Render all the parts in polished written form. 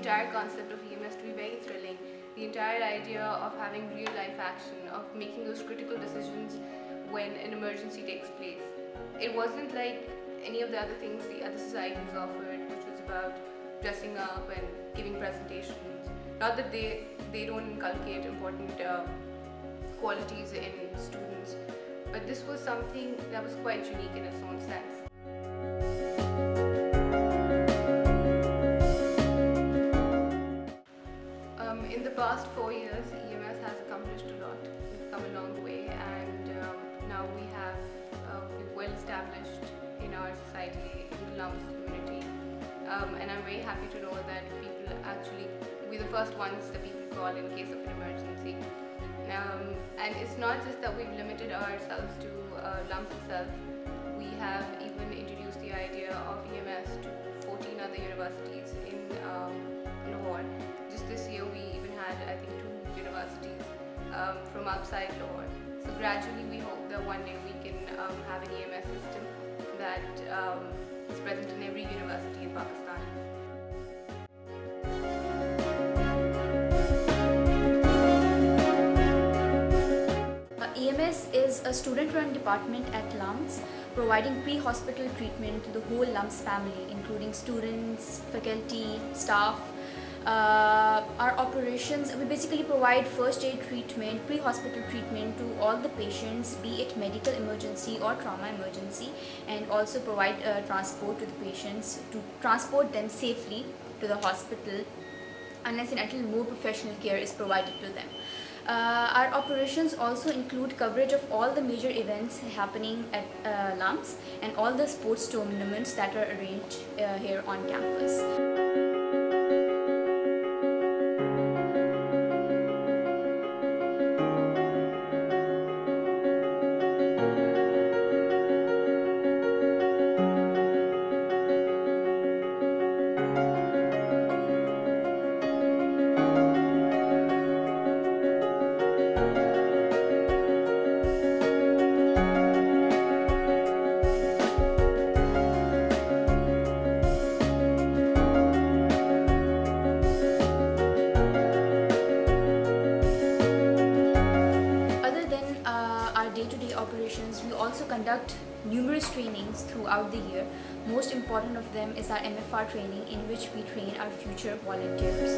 entire concept of EMS to be very thrilling. The entire idea of having real life action, of making those critical decisions when an emergency takes place. It wasn't like any of the other things the other societies offered, which was about dressing up and giving presentations. Not that they don't inculcate important qualities in students, but this was something that was quite unique in its own sense. In the past 4 years, EMS has accomplished a lot. We've come a long way, and now we have we're well established in our society, in the LUMS community. And I'm very happy to know that people actually, we're the first ones that people call in case of an emergency. And it's not just that we've limited ourselves to LUMS itself. We have even introduced the idea of EMS to 14 other universities in Lahore. Just this year we even had, I think, 2 universities from outside Lahore. So gradually we hope that one day we can have an EMS system that is present in every university in Pakistan. EMS is a student-run department at LUMS, providing pre-hospital treatment to the whole LUMS family, including students, faculty, staff. Our operations, we basically provide first aid treatment, pre-hospital treatment to all the patients, be it medical emergency or trauma emergency, and also provide transport to the patients to transport them safely to the hospital unless and until more professional care is provided to them. Our operations also include coverage of all the major events happening at LUMS and all the sports tournaments that are arranged here on campus. Day-to-day operations, we also conduct numerous trainings throughout the year. Most important of them is our MFR training, in which we train our future volunteers.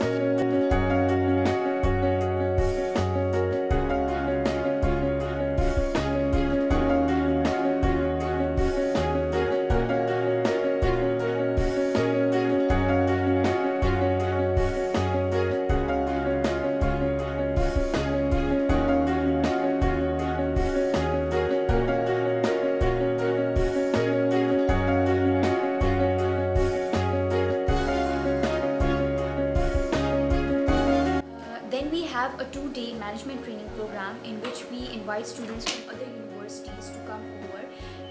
Have a 2-day management training program in which we invite students from other universities to come over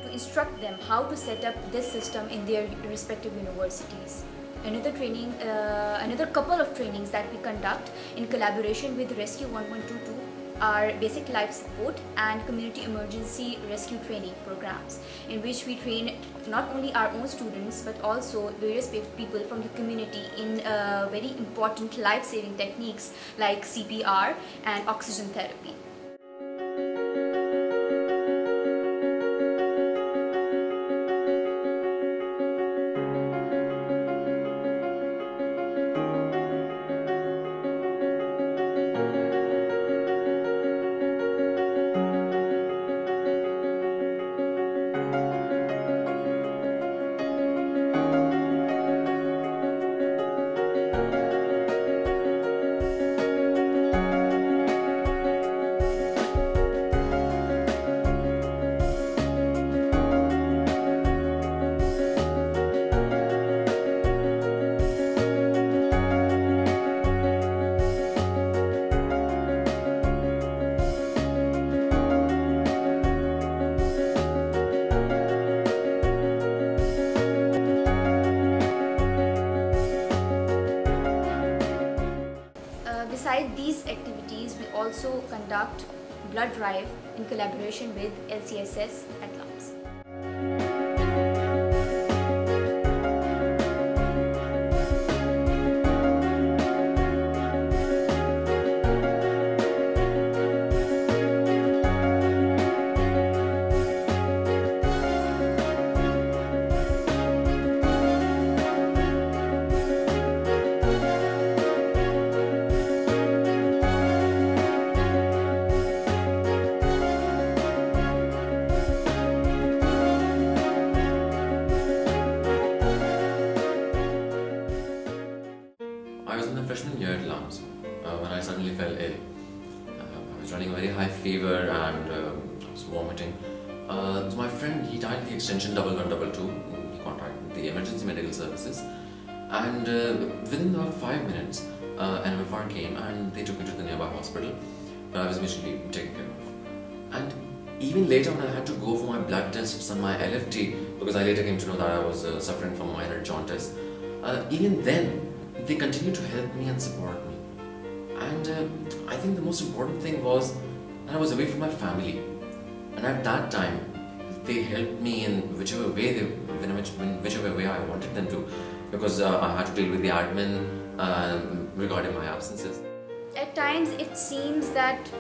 to instruct them how to set up this system in their respective universities. Another couple of trainings that we conduct in collaboration with Rescue 1122 are basic life support and community emergency rescue training programs, in which we train not only our own students but also various people from the community in very important life-saving techniques like CPR and oxygen therapy. Besides these activities, we also conduct blood drive in collaboration with LCSS at LUMS. fell ill. I was running a very high fever and I was vomiting. So my friend, he dialed the extension 1122. He contacted the emergency medical services, and within about 5 minutes, an MFR came and they took me to the nearby hospital. I was immediately taken care of. And even later when I had to go for my blood tests and my LFT, because I later came to know that I was suffering from minor jaundice, even then they continued to help me and support me. And I think the most important thing was that I was away from my family, and at that time they helped me in whichever way whichever way I wanted them to, because I had to deal with the admin regarding my absences. At times it seems that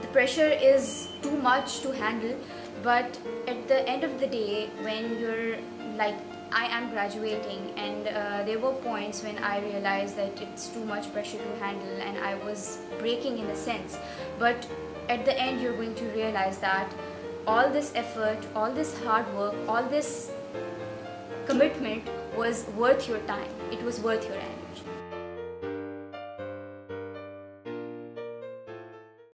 the pressure is too much to handle, but at the end of the day, when you're like, I am graduating, and there were points when I realized that it's too much pressure to handle and I was breaking in a sense, but at the end you're going to realize that all this effort, all this hard work, all this commitment was worth your time, it was worth your energy.